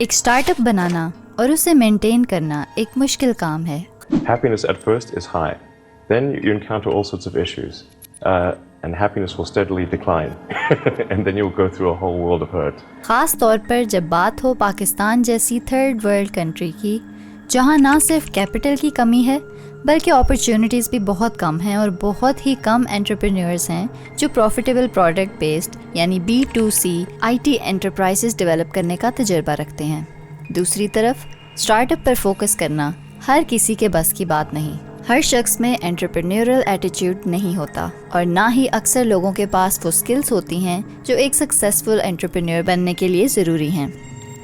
ایک start up بنانا اور اسے مینٹین کرنا ایک مشکل کام ہے. Happiness at first is high. Then you encounter all sorts of issues. And happiness will steadily decline. And then you'll go through a whole world of hurt. خاص طور پر جب بات ہو پاکستان جیسی تھرڈ ورلڈ کنٹری کی، جہاں نہ صرف کیپٹل کی کمی ہے بلکہ اپرچونٹیز بھی بہت کم ہیں اور بہت ہی کم انٹرپرینیورز ہیں جو پروفیٹیبل پروڈکٹ بیسڈ یعنی B2C IT انٹرپرائزز ڈیولپ کرنے کا تجربہ رکھتے ہیں. دوسری طرف اسٹارٹ اپ پر فوکس کرنا ہر کسی کے بس کی بات نہیں. ہر شخص میں انٹرپرینیورل ایٹیٹیوڈ نہیں ہوتا اور نہ ہی اکثر لوگوں کے پاس وہ سکلز ہوتی ہیں جو ایک سکسیزفل انٹرپرینیور بننے کے لیے ضروری ہیں.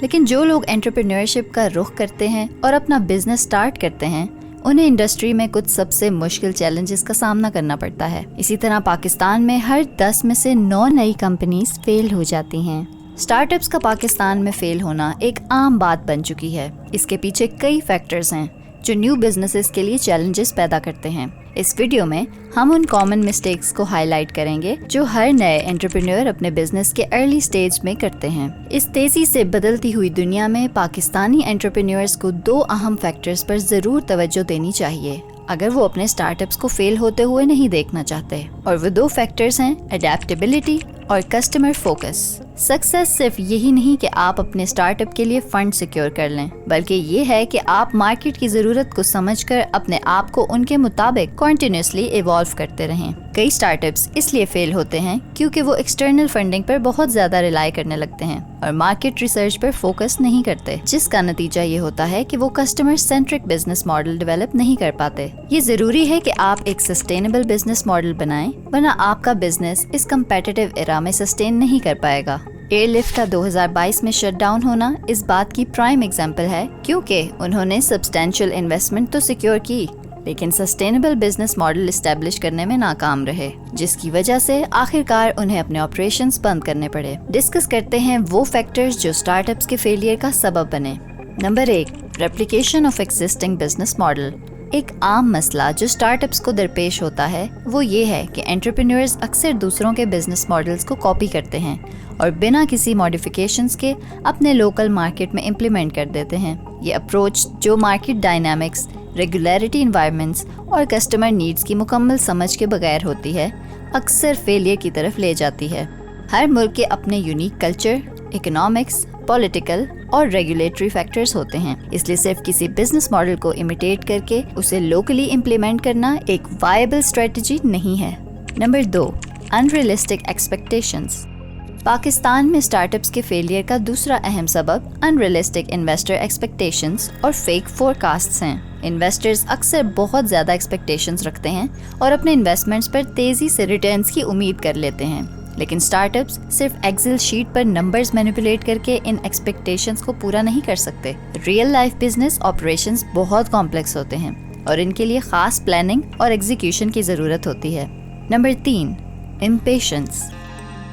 لیکن جو لوگ انٹرپرینیورشپ کا رخ کرتے ہیں اور اپنا بزنس سٹارٹ کرتے ہیں انہیں انڈسٹری میں کچھ سب سے مشکل چیلنجز کا سامنا کرنا پڑتا ہے. اسی طرح پاکستان میں ہر 10 میں سے 9 نئی کمپنیز فیل ہو جاتی ہیں. اسٹارٹ اپس کا پاکستان میں فیل ہونا ایک عام بات بن چکی ہے. اس کے پیچھے کئی فیکٹرز ہیں جو نیو بزنسز کے لیے چیلنجز پیدا کرتے ہیں. اس ویڈیو میں ہم ان کامن مسٹیکس کو ہائی لائٹ کریں گے جو ہر نئے انٹرپرینور اپنے بزنس کے ارلی سٹیج میں کرتے ہیں. اس تیزی سے بدلتی ہوئی دنیا میں پاکستانی انٹرپرینورز کو 2 اہم فیکٹرز پر ضرور توجہ دینی چاہیے اگر وہ اپنے اسٹارٹ اپس کو فیل ہوتے ہوئے نہیں دیکھنا چاہتے، اور وہ 2 فیکٹرز ہیں اڈیپٹیبلٹی اور کسٹمر فوکس. سکسیس صرف یہی نہیں کہ آپ اپنے اسٹارٹ اپ کے لیے فنڈ سیکیور کر لیں، بلکہ یہ ہے کہ آپ مارکیٹ کی ضرورت کو سمجھ کر اپنے آپ کو ان کے مطابق کنٹینیوسلی ایوالو کرتے رہیں. کئی اسٹارٹ اپس اس لیے فیل ہوتے ہیں کیونکہ وہ ایکسٹرنل فنڈنگ پر بہت زیادہ ریلائی کرنے لگتے ہیں اور مارکیٹ ریسرچ پر فوکس نہیں کرتے، جس کا نتیجہ یہ ہوتا ہے کہ وہ customer centric business model develop نہیں کر پاتے. یہ ضروری ہے کہ آپ ایک سسٹینیبل بزنس ماڈل بنائیں، ورنہ آپ کا بزنس اس کمپیٹیٹو ایرا میں سسٹین نہیں کر پائے گا. ایئر لفٹ کا 2022 میں شٹ ڈاؤن ہونا اس بات کی پرائم ایگزامپل ہے، کیونکہ انہوں نے سبسٹینشیل انویسٹمنٹ تو سیکیور کی لیکن سسٹینیبل بزنس ماڈل اسٹیبلش کرنے میں ناکام رہے، جس کی وجہ سے آخرکار انہیں اپنے آپریشنز بند کرنے پڑے. ڈسکس کرتے ہیں وہ فیکٹرز جو اسٹارٹ اپس کے فیلئر کا سبب بنے. Number 1، replication of existing business model. ایک عام مسئلہ جو اسٹارٹ اپس کو درپیش ہوتا ہے وہ یہ ہے کہ انٹرپرینورز اکثر دوسروں کے بزنس ماڈلز کو کاپی کرتے ہیں اور بنا کسی ماڈیفیکیشنز کے اپنے لوکل مارکیٹ میں امپلیمنٹ کر دیتے ہیں. یہ اپروچ جو مارکیٹ ڈائنامکس، ریگولیرٹی انوائرمنٹس اور کسٹمر نیڈز کی مکمل سمجھ کے بغیر ہوتی ہے، اکثر فیلئر کی طرف لے جاتی ہے. ہر ملک کے اپنے یونیک کلچر، اکنامکس، پولیٹیکل اور ریگولیٹری فیکٹرز ہوتے ہیں، اس لیے صرف کسی بزنس ماڈل کو امیٹیٹ کر کے اسے لوکلی امپلیمنٹ کرنا ایک وائبل اسٹریٹجی نہیں ہے. Number 2، unrealistic expectations. پاکستان میں اسٹارٹ اپس کے فیلئر کا دوسرا اہم سبب انریلسٹک انویسٹر ایکسپیکٹیشنز اور فیک فورکاسٹس ہیں. انویسٹرز اکثر بہت زیادہ ایکسپیکٹیشنز رکھتے ہیں اور اپنے انویسٹمنٹس پر تیزی سے ریٹرنز کی امید کر لیتے ہیں، لیکن اسٹارٹ اپس صرف ایکسل شیٹ پر نمبرز مینیپولیٹ کر کے ان ایکسپیکٹیشنز کو پورا نہیں کر سکتے. ریئل لائف بزنس آپریشنز بہت کمپلیکس ہوتے ہیں اور ان کے لیے خاص پلاننگ اور ایگزیکیوشن کی ضرورت ہوتی ہے. Number 3، impatience.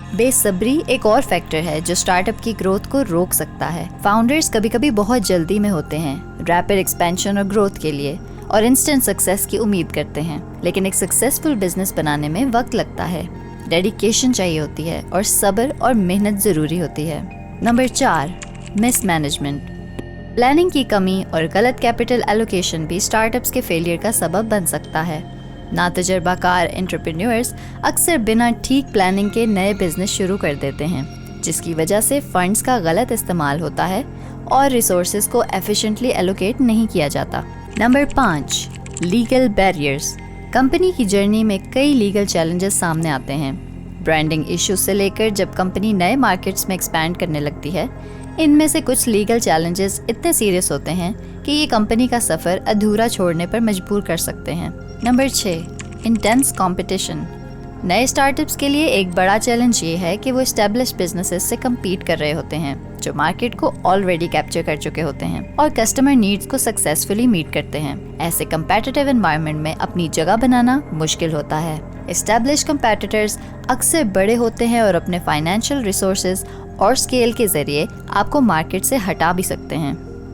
بے صبری ایک اور فیکٹر ہے جو اسٹارٹ اپ کی گروتھ کو روک سکتا ہے. فاؤنڈرز کبھی کبھی بہت جلدی میں ہوتے ہیں ریپڈ ایکسپینشن اور گروتھ کے لیے اور انسٹنٹ سکسیس کی امید کرتے ہیں، لیکن ایک سکسیسفل بزنس بنانے میں وقت لگتا ہے، ڈیڈیکیشن چاہیے ہوتی ہے اور صبر اور محنت ضروری ہوتی ہے. نمبر 4، مس مینجمنٹ. پلاننگ کی کمی اور غلط کیپٹل ایلوکیشن بھی اسٹارٹ اپس کے فیلئر کا سبب بن سکتا ہے. ناتجربہ کار انٹرپرینورز اکثر بنا ٹھیک پلاننگ کے نئے بزنس شروع کر دیتے ہیں، جس کی وجہ سے فنڈز کا غلط استعمال ہوتا ہے اور ریسورسز کو ایفیشینٹلی ایلوکیٹ نہیں کیا جاتا. Number 5، legal barriers. کمپنی کی جرنی میں کئی لیگل چیلنجز سامنے آتے ہیں. برانڈنگ ایشوز سے لے کر جب کمپنی نئے مارکیٹس میں ایکسپینڈ کرنے لگتی ہے، ان میں سے کچھ لیگل چیلنجز اتنے سیریس ہوتے ہیں کہ یہ کمپنی کا سفر ادھورا چھوڑنے پر مجبور کر سکتے ہیں. Number 6، intense competition. نئے اسٹارٹ اپس کے لیے ایک بڑا چیلنج یہ ہے کہ وہ اسٹیبلش بزنسز سے کمپیٹ کر رہے ہوتے ہیں جو مارکیٹ کو آلریڈی کیپچر کر چکے ہوتے ہیں اور کسٹمر نیڈز کو سکسیسفلی میٹ کرتے ہیں. ایسے کمپیٹیٹیو انوائرمنٹ میں اپنی جگہ بنانا مشکل ہوتا ہے. اسٹیبلش کمپیٹیٹرز اکثر بڑے ہوتے ہیں اور اپنے فائنینشیل ریسورسز اور اسکیل کے ذریعے آپ کو مارکیٹ سے ہٹا بھی سکتے ہیں.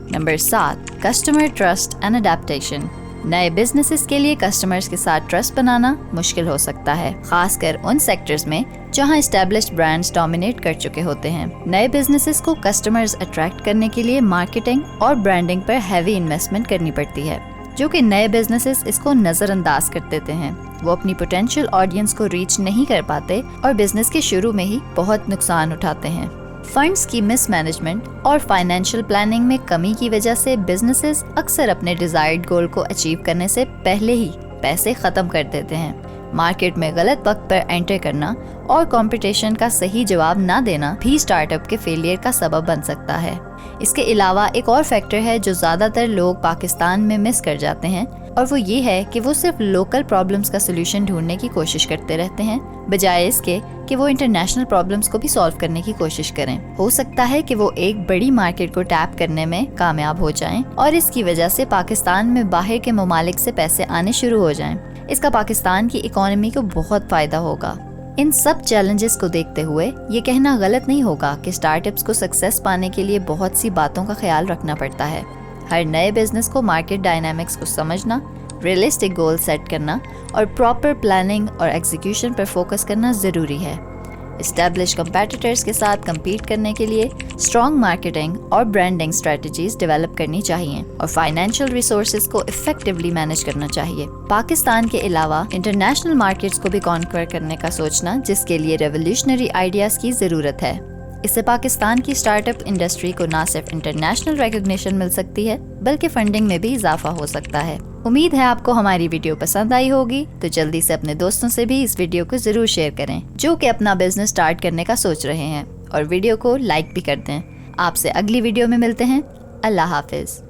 Number 7، customer trust and adaptation. نئے بزنسز کے لیے کسٹمرز کے ساتھ ٹرسٹ بنانا مشکل ہو سکتا ہے، خاص کر ان سیکٹرز میں جہاں اسٹیبلشڈ برانڈز ڈومینیٹ کر چکے ہوتے ہیں۔ نئے بزنسز کو کسٹمرز اٹریکٹ کرنے کے لیے مارکیٹنگ اور برانڈنگ پر ہیوی انویسٹمنٹ کرنی پڑتی ہے، جو کہ نئے بزنسز اس کو نظر انداز کر دیتے ہیں۔ وہ اپنی پوٹینشیل آڈینس کو ریچ نہیں کر پاتے اور بزنس کے شروع میں ہی بہت نقصان اٹھاتے ہیں۔ فنڈز کی مس مینجمنٹ اور فائنینشیل پلاننگ میں کمی کی وجہ سے بزنسز اکثر اپنے ڈیزائرڈ گول کو اچیو کرنے سے پہلے ہی پیسے ختم کر دیتے ہیں۔ مارکیٹ میں غلط وقت پر انٹر کرنا اور کمپٹیشن کا صحیح جواب نہ دینا بھی اسٹارٹ اپ کے فیلئر کا سبب بن سکتا ہے۔ اس کے علاوہ ایک اور فیکٹر ہے جو زیادہ تر لوگ پاکستان میں مس کر جاتے ہیں، اور وہ یہ ہے کہ وہ صرف لوکل پرابلمس کا سولوشن ڈھونڈنے کی کوشش کرتے رہتے ہیں، بجائے اس کے کہ وہ انٹرنیشنل پرابلمس کو بھی سالو کرنے کی کوشش کریں۔ ہو سکتا ہے کہ وہ ایک بڑی مارکیٹ کو ٹیپ کرنے میں کامیاب ہو جائیں اور اس کی وجہ سے پاکستان میں باہر کے ممالک سے پیسے آنے شروع ہو جائیں۔ اس کا پاکستان کی اکانومی کو بہت فائدہ ہوگا۔ ان سب چیلنجز کو دیکھتے ہوئے یہ کہنا غلط نہیں ہوگا کہ اسٹارٹ اپس کو سکسیس پانے کے لیے بہت سی باتوں کا خیال رکھنا پڑتا ہے۔ ہر نئے بزنس کو مارکیٹ ڈائنامکس کو سمجھنا، ریئلسٹک گول سیٹ کرنا اور پراپر پلاننگ اور ایگزیکیوشن پر فوکس کرنا ضروری ہے۔ اسٹیبلش کمپیٹیٹرز کے ساتھ کمپیٹ کرنے کے لیے اسٹرانگ مارکیٹنگ اور برانڈنگ اسٹریٹجیز ڈیولپ کرنی چاہیے اور فائنینشیل ریسورسز کو افیکٹولی مینیج کرنا چاہیے۔ پاکستان کے علاوہ انٹرنیشنل مارکیٹس کو بھی کانکور کرنے کا سوچنا، جس کے لیے ریولیوشنری آئیڈیاز کی ضرورت ہے۔ اس سے پاکستان کی اسٹارٹ اپ انڈسٹری کو نہ صرف انٹرنیشنل ریکگنیشن مل سکتی ہے بلکہ فنڈنگ میں بھی اضافہ ہو سکتا ہے۔ امید ہے آپ کو ہماری ویڈیو پسند آئی ہوگی، تو جلدی سے اپنے دوستوں سے بھی اس ویڈیو کو ضرور شیئر کریں جو کہ اپنا بزنس سٹارٹ کرنے کا سوچ رہے ہیں، اور ویڈیو کو لائک بھی کر دیں۔ آپ سے اگلی ویڈیو میں ملتے ہیں۔ اللہ حافظ۔